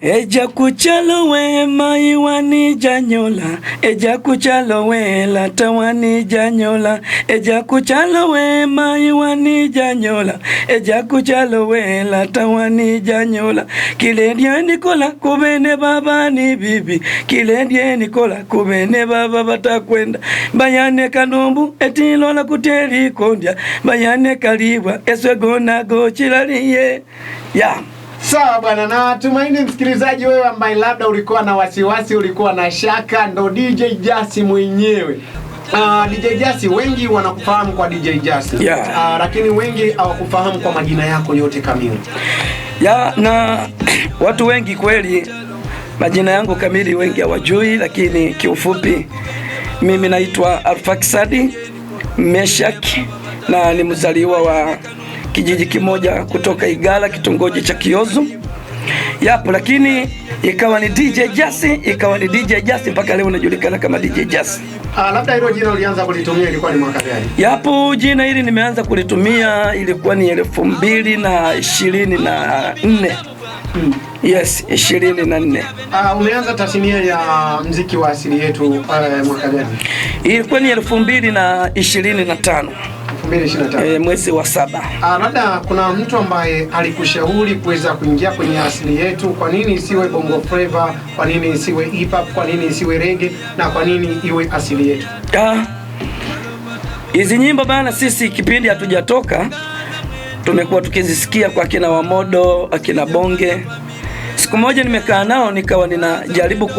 Eja kuchalo we maiwani janyola, eja kuchalo we latawani janyola, eja kuchalo we maiwani janyola, eja kuchalo we latawani janyola. Kilendie Nikola kubene baba ni bibi, kilendie Nikola kubene baba batakwenda. Bayane kanumbu etilola kuteli kondya, bayane kaliwa eswegona gochilaliye. Sawa bwana, na tumaini msikilizaji wewe ambaye labda ulikuwa na wasiwasi, ulikuwa na shaka, ndo DJ Jasi mwenyewe. DJ Jasi, wengi wanakufahamu kwa DJ Jasi. Lakini wengi hawakufahamu kwa majina yako yote kamili. Na watu wengi kweli majina yangu kamili wengi hawajui, lakini kiufupi mimi naitwa Alfaksadi Meshaki na ni mzaliwa wa kijiji kimoja kutoka Igala, kitongoji cha Kiozu. Lakini ikawa ni DJ Jasi mpaka leo najulikana kama DJ Jasi. Labda hilo jina ulianza kulitumia ilikuwa ni mwaka gani? Jina hili nimeanza kulitumia ilikuwa ni 2024. Yes, 24. Umeanza tasnia ya muziki wa asili yetu mwaka gani? Ilikuwa ni 2025. Mwezi wa 7. Labda kuna mtu ambaye alikushauri kuweza kuingia kwenye asili yetu, kwa nini isiwe bongo flava, kwa nini isiwe hip hop, kwa nini isiwe reggae, na kwa nini iwe asili yetu? Hizi nyimbo bana, sisi kipindi hatujatoka tumekuwa tukizisikia kwa akina Wamodo, akina Bonge. Siku moja nimekaa nao nikawa ninajaribu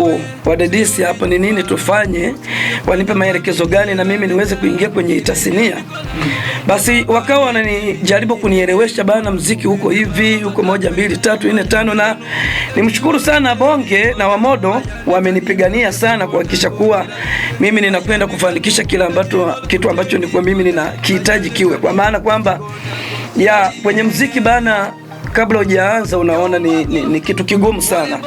kuwadadisi hapo ni nini tufanye, wanipe maelekezo gani na mimi niweze kuingia kwenye tasnia. Basi wakawa wananijaribu kunielewesha bana, muziki huko hivi, huko 1 2 3 4 5, na nimshukuru sana Bonge na Wamodo, wamenipigania sana kuhakikisha kuwa mimi ninakwenda kufanikisha kitu ambacho nilikuwa mimi ninakihitaji kiwe, kwa maana kwamba kwenye muziki bana, kabla hujaanza unaona ni kitu kigumu sana.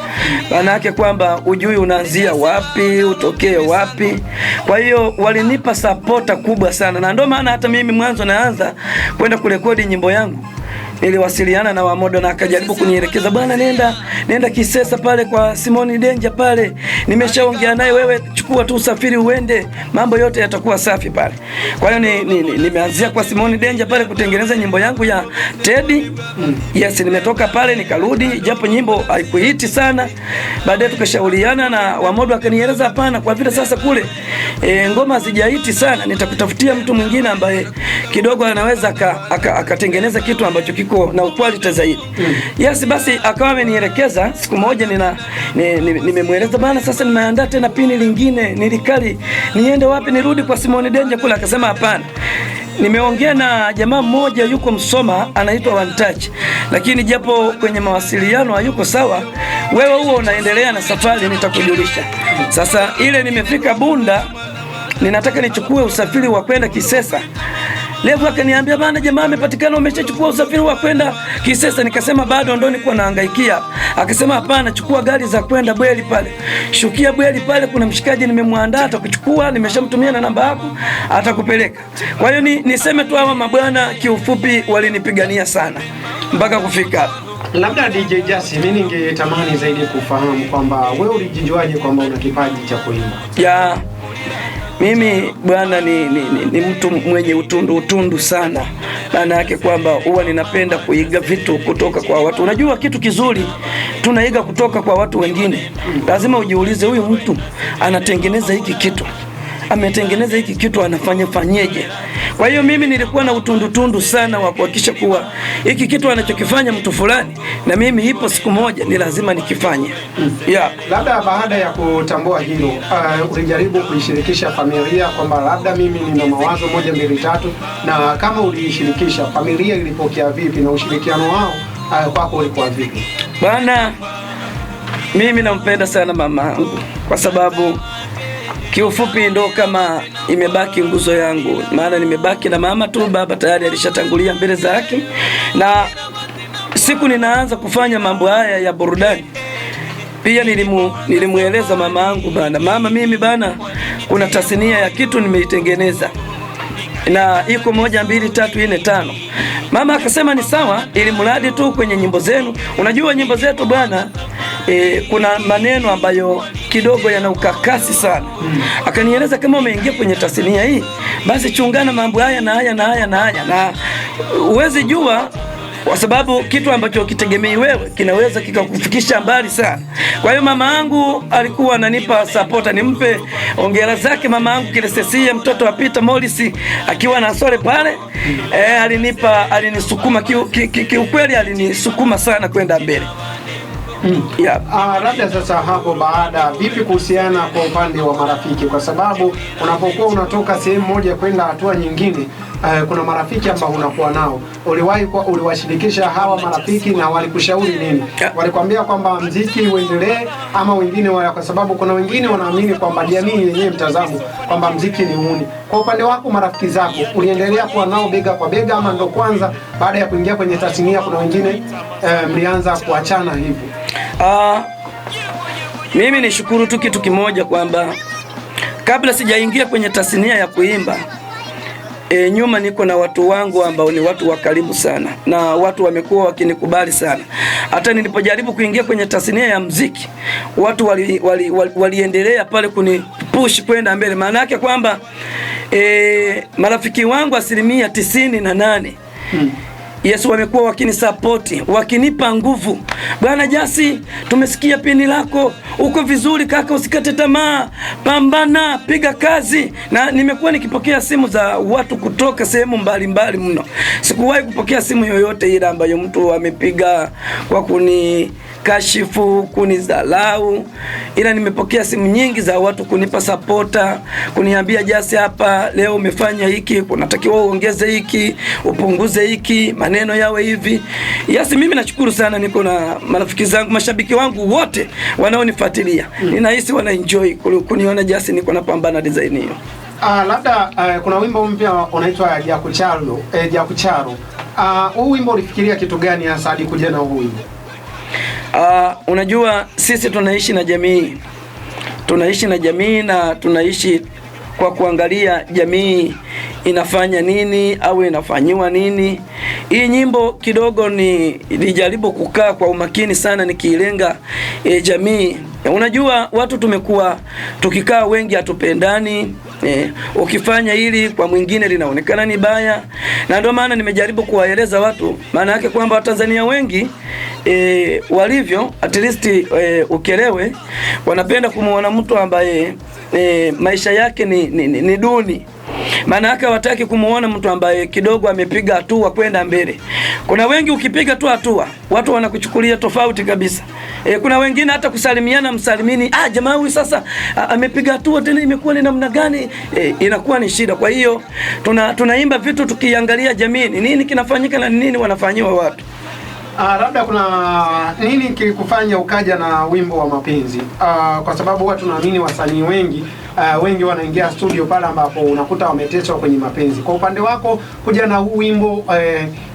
Maana yake kwamba ujui unaanzia wapi, utokee wapi. Kwa hiyo walinipa supporta kubwa sana, na ndio maana hata mimi mwanzo naanza kwenda kurekodi nyimbo yangu niliwasiliana na Wamodo na akajaribu kunielekeza, bwana nenda Kisesa pale kwa Simoni Denja pale, nimeshaongea naye, wewe chukua tu usafiri uende, mambo yote yatakuwa safi pale. Kwa hiyo nimeanzia kwa Simoni Denja pale kutengeneza nyimbo yangu ya Teddy. Yes, nimetoka pale nikarudi, japo nyimbo haikuhiti sana. Baadaye tukashauriana na Wamodo akanieleza, hapana, kwa vile sasa kule ngoma hazijahiti sana, nitakutafutia mtu mwingine ambaye kidogo anaweza akatengeneza kitu ambacho kiko na quality zaidi. Yes, basi akawa amenielekeza. Siku moja nimemweleza bana, sasa nimeandaa tena pini lingine nilikali, niende wapi, nirudi kwa Simoni Denja kule? Akasema hapana, nimeongea na jamaa mmoja yuko Msoma anaitwa One Touch, lakini japo kwenye mawasiliano hayuko sawa, wewe huo unaendelea na safari, nitakujulisha. Sasa ile nimefika Bunda, ninataka nichukue usafiri wa kwenda Kisesa. Levo akaniambia bana, jamaa amepatikana, umeshachukua usafiri wa kwenda Kisesa. Nikasema bado, ndo niko naangaikia. Akasema hapana, chukua gari za kwenda Bweli pale, shukia Bweli pale, kuna mshikaji nimemwandaa atakuchukua, nimeshamtumia na namba yako, atakupeleka. Kwa hiyo niseme tu hawa mabwana kiufupi walinipigania sana mpaka kufika hapa. Labda DJ Jasi, mimi ningetamani zaidi kufahamu kwamba wewe ulijijuaje kwamba una kipaji cha kuimba? Mimi bwana ni mtu mwenye utundu sana. Maana yake kwamba huwa ninapenda kuiga vitu kutoka kwa watu. Unajua kitu kizuri tunaiga kutoka kwa watu wengine. Lazima ujiulize, huyu mtu anatengeneza hiki kitu, ametengeneza hiki kitu, fanyeje? Kwa hiyo mimi nilikuwa na utundu sana wa kuhakikisha kuwa hiki kitu anachokifanya mtu fulani na mimi ipo siku moja ni lazima nikifanye. Labda baada ya kutambua hilo, ulijaribu kuishirikisha familia kwamba labda mimi nina mawazo 1 2 3, na kama uliishirikisha familia ilipokea vipi na ushirikiano wao kwako ulikuwa vipi? Bwana, mimi nampenda sana mamangu kwa sababu kiufupi ndo kama imebaki nguzo yangu, maana nimebaki na mama tu, baba tayari alishatangulia mbele zake. Na siku ninaanza kufanya mambo haya ya burudani, pia nilimueleza mama yangu, bana mama, mimi bana kuna tasnia ya kitu nimeitengeneza na iko 1 2 3 4 5. Mama akasema ni sawa, ili mradi tu kwenye nyimbo zenu. Unajua nyimbo zetu bwana kuna maneno ambayo kidogo yana ukakasi sana. Akanieleza kama umeingia kwenye tasnia hii, basi chungana mambo haya na haya na haya na haya, na uwezi jua, kwa sababu kitu ambacho kitegemei wewe kinaweza kikakufikisha mbali sana. Kwa hiyo mama yangu alikuwa ananipa support, nimpe ongera zake mama yangu Kilesesia, mtoto wa Peter Morris akiwa na Sole pale. Alinisukuma kiukweli, alinisukuma sana kwenda mbele. Yeah. Labda sasa hapo baada, vipi kuhusiana kwa upande wa marafiki? Kwa sababu unapokuwa unatoka sehemu moja kwenda hatua nyingine, kuna marafiki ambao unakuwa nao. Uliwashirikisha hawa marafiki na walikushauri nini? Walikwambia kwamba mziki uendelee, ama wengine kwa sababu kuna wengine wanaamini kwamba jamii yenyewe mtazamo kwamba mziki ni uhuni. Kwa upande wako marafiki zako uliendelea kuwa nao bega kwa bega, ama ndo kwanza baada ya kuingia kwenye tasnia kuna wengine mlianza kuachana hivyo? Mimi nishukuru tu kitu kimoja, kwamba kabla sijaingia kwenye tasnia ya kuimba, nyuma niko na watu wangu ambao ni watu wa karibu sana, na watu wamekuwa wakinikubali sana. Hata nilipojaribu kuingia kwenye tasnia ya muziki, watu waliendelea pale kunipush kwenda mbele. Maana yake kwamba marafiki wangu 98% Yesu wamekuwa wakinisapoti, wakinipa nguvu. Bwana Jasi, tumesikia pini lako, uko vizuri kaka, usikate tamaa, pambana, piga kazi. Na nimekuwa nikipokea simu za watu kutoka sehemu mbalimbali mno. Sikuwahi kupokea simu yoyote ile ambayo mtu amepiga kwa kunikashifu, kunidhalau, ila nimepokea simu nyingi za watu kunipa supporta, kuniambia Jasi, hapa leo umefanya hiki, unatakiwa uongeze hiki, upunguze hiki, maneno yawe hivi. Yasi, mimi nashukuru sana, niko na marafiki zangu, mashabiki wangu wote wanaonifuatilia. Ninahisi wana enjoy kuniona Jasi niko napambana design hiyo. Labda kuna wimbo mpya unaitwa Jakucharo. Huu wimbo ulifikiria kitu gani hasa hadi kuja na huu wimbo? Unajua sisi tunaishi na jamii, na tunaishi kwa kuangalia jamii inafanya nini au inafanyiwa nini. Hii nyimbo kidogo nilijaribu kukaa kwa umakini sana nikiilenga jamii. Unajua watu tumekuwa tukikaa wengi hatupendani. Ukifanya hili kwa mwingine linaonekana ni baya, na ndio maana nimejaribu kuwaeleza watu, maana yake kwamba Watanzania wengi walivyo, at least ukelewe, wanapenda kumuona mtu ambaye maisha yake ni duni. Maana yake wataki kumuona mtu ambaye kidogo amepiga hatua kwenda mbele. Kuna wengi ukipiga tu hatua, watu wanakuchukulia tofauti kabisa. Kuna wengine hata kusalimiana, msalimini, jamaa huyu sasa amepiga hatua tena, imekuwa ni namna gani? Inakuwa ni shida. Kwa hiyo tunaimba vitu tukiangalia jamii nini kinafanyika na nini wanafanyiwa watu. Labda kuna nini kilikufanya ukaja na wimbo wa mapenzi? Kwa sababu watu naamini wasanii wengi wanaingia studio pale ambapo unakuta wameteswa kwenye mapenzi. Kwa upande wako kuja na huu wimbo,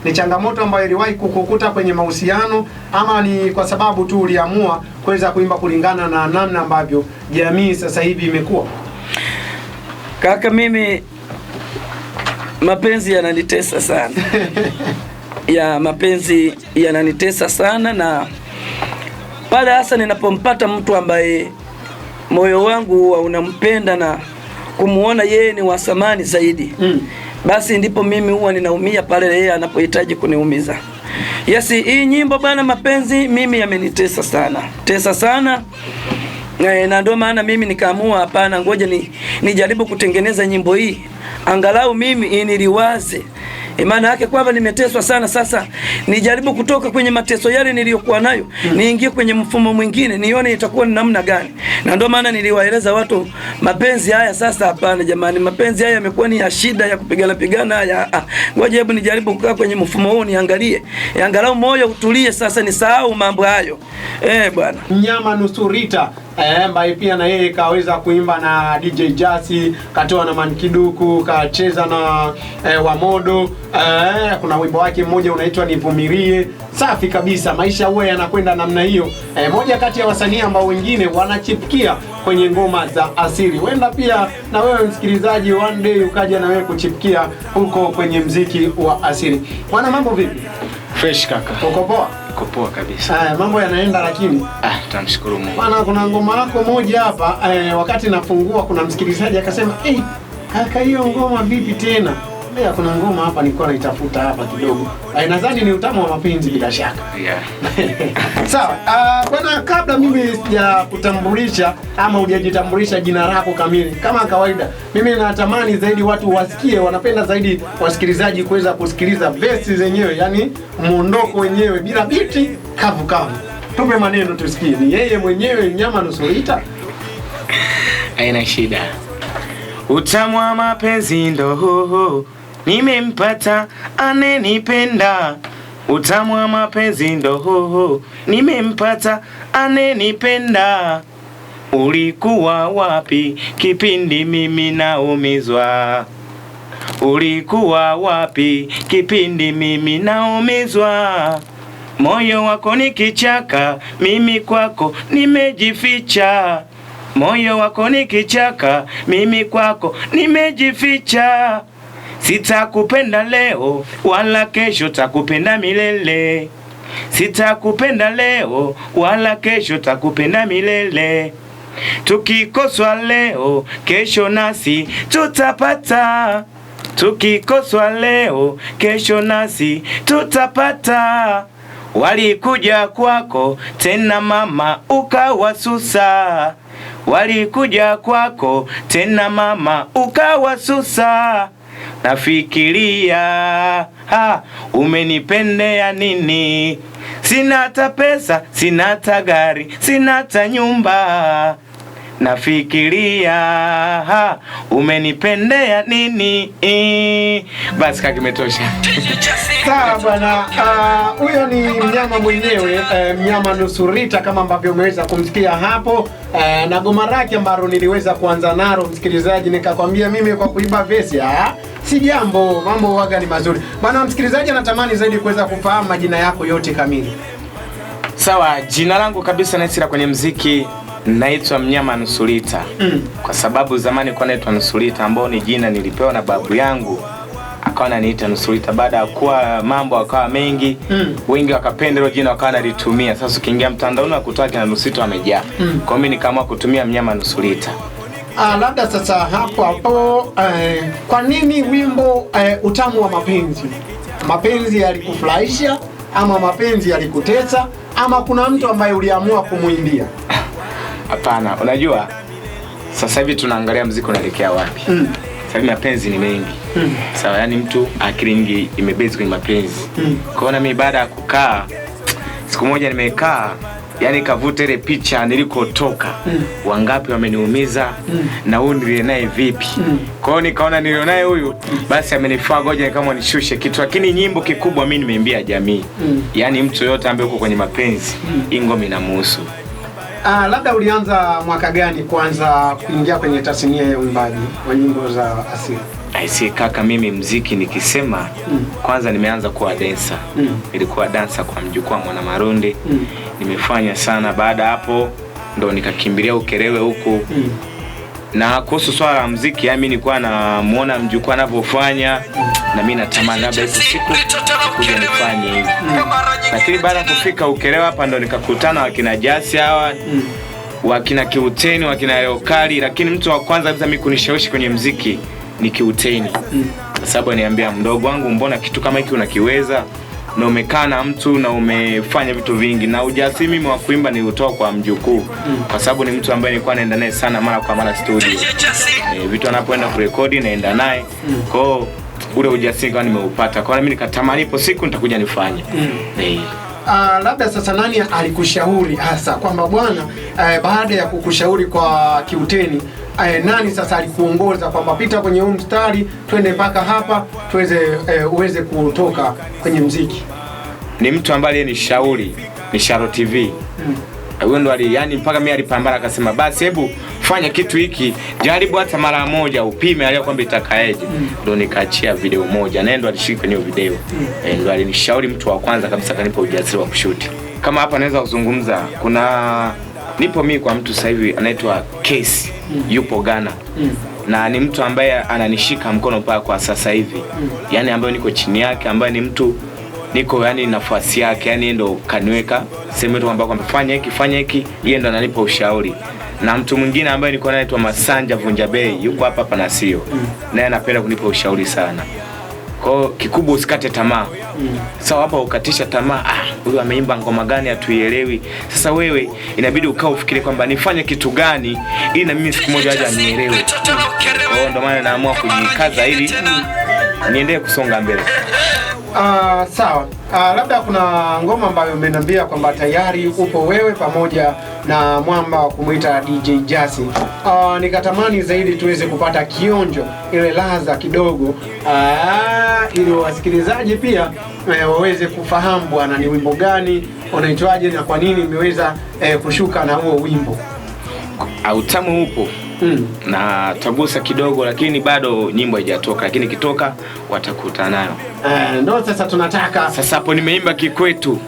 ni changamoto ambayo iliwahi kukukuta kwenye mahusiano, ama ni kwa sababu tu uliamua kuweza kuimba kulingana na namna ambavyo jamii sasa hivi imekuwa? Kaka, mimi mapenzi yananitesa sana. Mapenzi yananitesa sana, na pale hasa ninapompata mtu ambaye moyo wangu unampenda na kumuona yeye ni wa thamani zaidi, basi ndipo mimi huwa ninaumia pale yeye anapohitaji kuniumiza. Hii nyimbo bana, mapenzi mimi yamenitesa sana. Na ndio maana mimi nikaamua hapana, ngoja nijaribu kutengeneza nyimbo hii angalau mimi niliwaze. Maana yake kwamba nimeteswa sana, sasa nijaribu kutoka kwenye mateso yale niliyokuwa nayo, niingie kwenye mfumo mwingine, nione itakuwa ni namna gani. Na ndio maana niliwaeleza watu mapenzi haya sasa hapana jamani, mapenzi haya yamekuwa ni ya shida ya kupigana haya. Ngoja hebu nijaribu kukaa kwenye mfumo huu, niangalie angalau moyo utulie, sasa nisahau mambo hayo. Bwana Mnyama Nusurita ambaye pia na yeye kaweza kuimba na DJ Jasi, katoa na Mankiduku, kacheza na Wamodo. Kuna wimbo wake mmoja unaitwa Nivumilie. Safi kabisa, maisha huwa yanakwenda namna hiyo. Moja kati ya wasanii ambao wengine wanachipukia kwenye ngoma za asili. Wenda pia na wewe msikilizaji one day ukaja na wewe kuchipukia huko kwenye mziki wa asili. Wana mambo vipi? Fresh kaka. Uko poa? Uko poa kabisa. Haya, mambo yanaenda lakini. Tunamshukuru Mungu. Bwana, kuna ngoma yako moja hapa wakati nafungua kuna msikilizaji akasema, kaka hiyo ngoma vipi tena?" Kuna ngoma hapa nilikuwa naitafuta hapa kidogo. Nadhani ni utamu wa mapenzi bila shaka. Yeah. Sawa. Bwana, kabla mimi sijakutambulisha ama hujajitambulisha jina lako kamili, kama kawaida, mimi natamani zaidi watu wasikie, wanapenda zaidi wasikilizaji kuweza kusikiliza verse zenyewe, yani muondoko wenyewe bila biti kavu kavu. Tupe maneno tusikie. Ni yeye mwenyewe Mnyama Nusurita. Haina shida. Utamu wa mapenzi ndo nimempata anenipenda. Utamu wa mapenzi ndo nimempata anenipenda. Ulikuwa wapi kipindi mimi naumizwa? Ulikuwa wapi kipindi mimi naumizwa? Moyo wako ni kichaka, mimi kwako nimejificha. Moyo wako ni kichaka, mimi kwako nimejificha. Sitakupenda leo wala kesho, takupenda milele. Sitakupenda leo wala kesho, takupenda milele. Tukikoswa leo, kesho nasi tutapata. Tukikoswa leo, kesho nasi tutapata. Walikuja kwako tena mama ukawasusa. Walikuja kwako tena mama ukawasusa. Nafikiria umenipendea nini? Sina hata pesa, sina hata gari, sina hata nyumba. Nafikiria umenipendea nini? Basi kaka, kimetosha. Sawa bwana, huyo ni Mnyama mwenyewe, Mnyama Nusurita, kama ambavyo umeweza kumsikia hapo, na goma lake ambalo niliweza kuanza nalo msikilizaji, nikakwambia mimi kwa kuiba vesi si jambo, mambo waga ni mazuri. Bwana msikilizaji anatamani zaidi kuweza kufahamu majina yako yote kamili. Sawa, jina langu kabisa naisira kwenye muziki naitwa Mnyama Nusurita. Kwa sababu zamani kwa naitwa Nusurita, ambao ni jina nilipewa na babu yangu, akawa ananiita Nusurita. Baada ya kuwa mambo akawa mengi, wengi wakapenda hilo jina wakawa nalitumia. Sasa ukiingia mtandaoni unakuta kina Nusurita wamejaa. Kwa mimi nikaamua kutumia Mnyama Nusurita. Labda sasa hapo kwa nini wimbo utamu wa mapenzi? Mapenzi yalikufurahisha ama mapenzi yalikutesa ama kuna mtu ambaye uliamua kumuimbia? Hapana, unajua sasa hivi tunaangalia muziki unaelekea wapi. Sasa hivi mapenzi ni mengi. Sawa, yani mtu akili nyingi imebase kwenye mapenzi. Kwa mimi baada ya kukaa siku moja nimekaa, yani kavuta ile picha nilikotoka. Wangapi wameniumiza na huyu niliye naye vipi. Kwa hiyo nikaona niliye naye huyu basi amenifaa, ngoja kama nishushe kitu. Lakini nyimbo kikubwa mimi nimeimbia jamii. Yani mtu yote ambaye uko kwenye mapenzi, ngoma inamhusu. Labda ulianza mwaka gani kwanza kuingia kwenye tasnia ya uimbaji wa nyimbo za asili? Aisi kaka, mimi muziki nikisema kwanza nimeanza kuwa dancer. Nilikuwa dancer kwa mjukuu wa Mwana Maronde. Nimefanya sana, baada hapo ndo nikakimbilia Ukerewe huko. Na kuhusu swala la muziki, mimi nilikuwa namuona mjukuu anavyofanya na mimi natamani labda hizo siku kuja nifanye hivi. Lakini baada ya kufika Ukerewe hapa ndo nikakutana wakina Jasi hawa, wakina Kiuteni, wakina Leokali. Lakini mtu wa kwanza kabisa mimi kunishawishi kwenye muziki ni Kiuteni. Kwa sababu ananiambia, mdogo wangu, mbona kitu kama hiki unakiweza? Na umekaa na mtu na umefanya vitu vingi. Na ujasiri mimi wa kuimba niliutoa kwa mjukuu. Kwa sababu ni mtu ambaye nilikuwa naenda naye sana mara kwa mara studio. Vitu anapoenda kurekodi naenda naye. Kwa ule ujasiri kwa nimeupata. Kwa mimi nikatamani ipo siku nitakuja nifanye. Labda sasa nani alikushauri hasa kwamba bwana, baada ya kukushauri kwa Kiuteni, nani sasa alikuongoza kwamba pita kwenye huu mstari twende mpaka hapa tuweze uweze kutoka kwenye muziki? Ni mtu ambaye alinishauri, ni Sharo TV. Huyo ndo yani mpaka mimi alipambana akasema, basi hebu fanya kitu hiki, jaribu hata mara moja upime aliyo kwamba itakaeje. Ndo nikaachia video moja na ndo alishiriki kwenye video. Ndo alinishauri mtu wa kwanza kabisa, kanipa ujasiri wa kushuti. Kama hapa naweza kuzungumza, kuna nipo mimi kwa mtu sasa hivi anaitwa Case, yupo Ghana. Na ni mtu ambaye ananishika mkono paka kwa sasa hivi. Yani ambaye niko chini yake, ambaye ni mtu niko yani nafasi yake, yani ndo kaniweka sema tu kwamba fanya hiki, yeye ndo ananipa ushauri. Na mtu mwingine ambaye niko naye anaitwa Masanja Vunja Bei, yuko hapa na sio. Naye anapenda kunipa ushauri sana. Kwa kikubwa usikate tamaa. Sawa, hapa ukatisha tamaa, huyu ameimba ngoma gani hatuielewi. Sasa wewe inabidi ukao ufikiri kwamba nifanye kitu gani ili na mimi siku moja aje anielewe. Kwa ndo maana naamua kujikaza ili niendelee kusonga mbele. Sawa. Labda kuna ngoma ambayo umeniambia kwamba tayari upo wewe pamoja na mwamba wa kumuita DJ Jassy. Nikatamani zaidi tuweze kupata kionjo, ile ladha kidogo, ili wasikilizaji pia waweze kufahamu bwana ni wimbo gani, unaitwaje na kwa nini imeweza kushuka na huo wimbo. Utamu upo. Na tagusa kidogo, lakini bado nyimbo haijatoka, lakini kitoka watakuta nayo. Ndio sasa tunataka. Sasa hapo nimeimba kikwetu.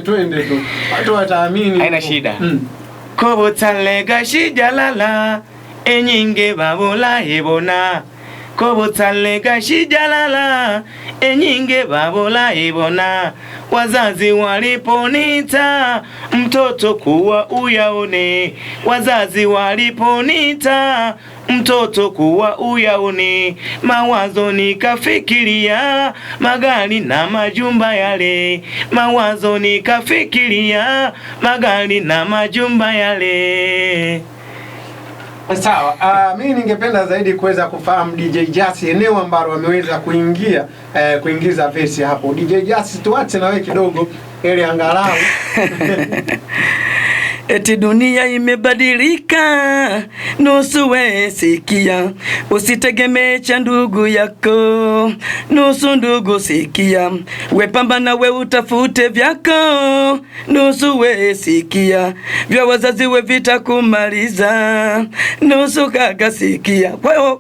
Twende tu. Watu wataamini. Haina shida. Kobo talega shijalala enyinge babola ebona. Kobo talega shijalala enyinge babola ebona. Wazazi waliponita mtoto kuwa uyaone. Wazazi waliponita mtoto kuwa uyaone. Mawazo nikafikiria magari na majumba yale. Mawazo nikafikiria magari na majumba yale. Sawa. Mimi ningependa zaidi kuweza kufahamu DJ Jassy eneo ambalo ameweza kuingiza verse hapo. DJ Jassy, tuache na wewe kidogo ili angalau eti dunia imebadilika, nusu we sikia, usitegemee cha ndugu yako, nusu ndugu sikia, we pambana we utafute vyako, nusu we sikia, vya wazazi we vitakumaliza, nusu kaka sikia. Kwa hiyo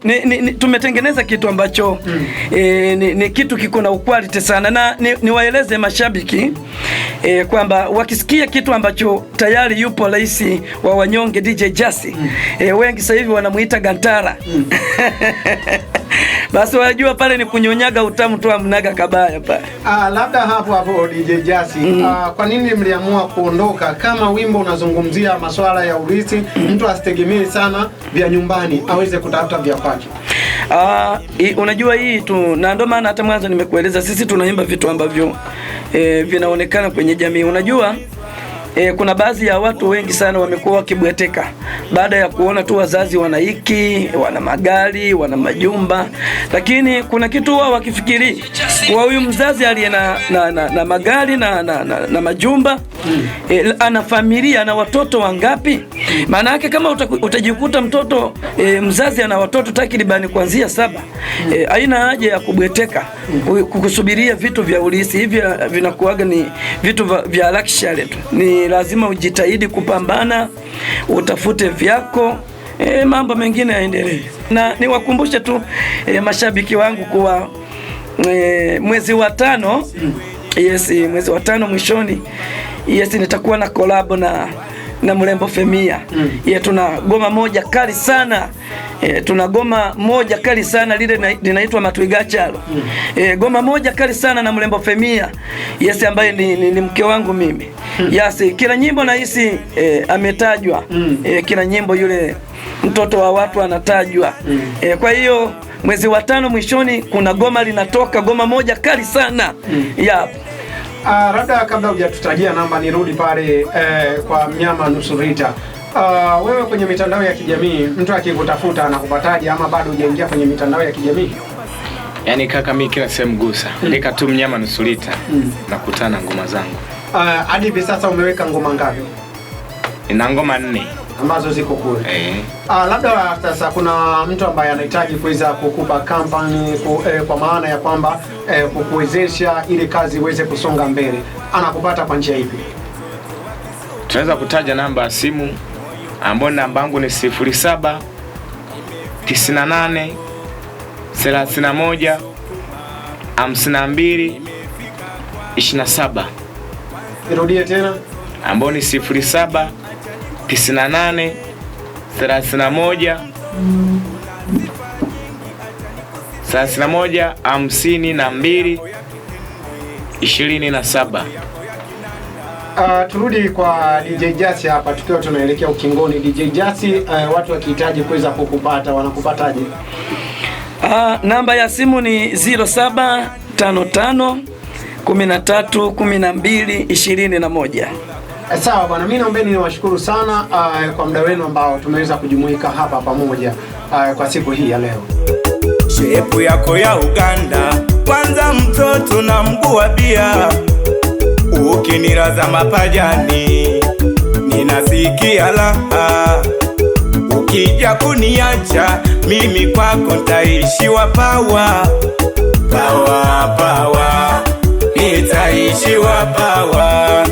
tumetengeneza kitu ambacho ni kitu kiko na quality sana, na niwaeleze mashabiki kwamba wakisikia kitu ambacho tayari yupo rais wa wanyonge DJ Jassy, wengi sasa hivi wanamuita Gantara. Basi wajua pale ni kunyonyaga utamu tu, amnaga kabaya pale. Labda hapo DJ Jassy, kwa nini mliamua kuondoka kama wimbo unazungumzia masuala ya urithi, mtu asitegemee sana vya nyumbani, aweze kutafuta vya kwake? Unajua hii tu, na ndio maana hata mwanzo nimekueleza sisi tunaimba vitu ambavyo vinaonekana kwenye jamii. Unajua kuna baadhi ya watu wengi sana wamekuwa wakibweteka baada ya kuona tu wazazi wanaiki, wana magari, wana majumba, lakini kuna kitu wao wakifikiri kwa huyu mzazi aliye na magari na majumba, ana familia, ana watoto wangapi? Maana yake kama utajikuta mtoto mzazi ana watoto takribani kuanzia 7, haina haja ya kubweteka kukusubiria vitu vya ulisi. Hivi vinakuaga ni vitu vya luxury tu. Ni lazima ujitahidi kupambana, utafute vyako, mambo mengine yaendelee. Na niwakumbushe tu mashabiki wangu kuwa mwezi wa 5, mwezi wa 5 mwishoni, nitakuwa na collab na Mrembo Femia. Tuna goma moja kali sana. Tuna goma moja kali sana lile linaitwa Matwigachalo. Goma moja kali sana na Mrembo Femia. Ambaye ni mke wangu mimi. Kila nyimbo nahisi ametajwa. Kila nyimbo yule mtoto wa watu anatajwa. Kwa hiyo mwezi wa 5 mwishoni kuna goma linatoka, goma moja kali sana. Labda kabla hujatutajia namba, nirudi pale kwa mnyama Nusurita. Wewe kwenye mitandao ya kijamii mtu akikutafuta anakupataje, ama bado hujaingia kwenye mitandao ya kijamii? Yaani kaka, mimi kila sehemu gusa. Ndika tu mnyama Nusurita nakutana ngoma zangu. Hadi hivi sasa umeweka ngoma ngapi? Nina ngoma 4 ambazo ziko kule. Labda sasa kuna mtu ambaye anahitaji kuweza kukupa company kwa maana ya kwamba kukuwezesha ili kazi iweze kusonga mbele, anakupata kwa njia ipi? Tunaweza kutaja namba ya simu ambayo namba yangu ni 07 98 31 52 27. Nirudie tena. Ambayo ni 07 98 31 52 27. Turudi kwa DJ Jasi hapa tukiwa tunaelekea ukingoni. DJ Jasi, watu wakihitaji kuweza kukupata wanakupataje? Namba ya simu ni 0755 13 12 21. Sawa bwana, mimi naombeni niwashukuru sana kwa muda wenu ambao tumeweza kujumuika hapa pamoja kwa siku hii ya leo. Shepu yako ya Uganda, kwanza mtoto na mguu wa bia, ukiniraza mapajani ninasikia laha, ukija kuniacha mimi kwako nitaishiwa pawa, pawa pawa, nitaishiwa pawa.